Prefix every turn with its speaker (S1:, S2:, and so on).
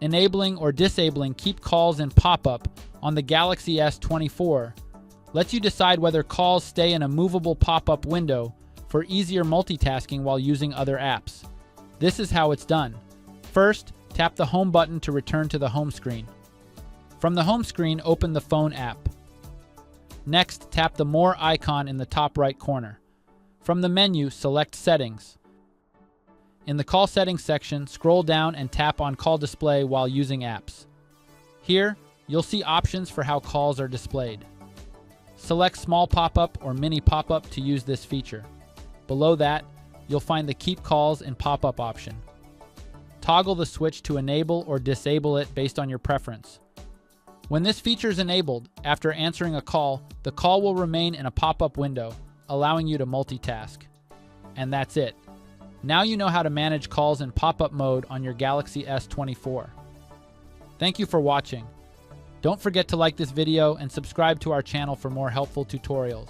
S1: Enabling or disabling Keep Calls in Pop-Up on the Galaxy S24 lets you decide whether calls stay in a movable pop-up window for easier multitasking while using other apps. This is how it's done. First, tap the Home button to return to the home screen. From the home screen, open the Phone app. Next, tap the More icon in the top right corner. From the menu, select Settings. In the Call Settings section, scroll down and tap on Call Display while using apps. Here, you'll see options for how calls are displayed. Select Small Pop-Up or Mini Pop-Up to use this feature. Below that, you'll find the Keep Calls in Pop-Up option. Toggle the switch to enable or disable it based on your preference. When this feature is enabled, after answering a call, the call will remain in a pop-up window, allowing you to multitask. And that's it. Now you know how to manage calls in pop-up mode on your Galaxy S24. Thank you for watching. Don't forget to like this video and subscribe to our channel for more helpful tutorials.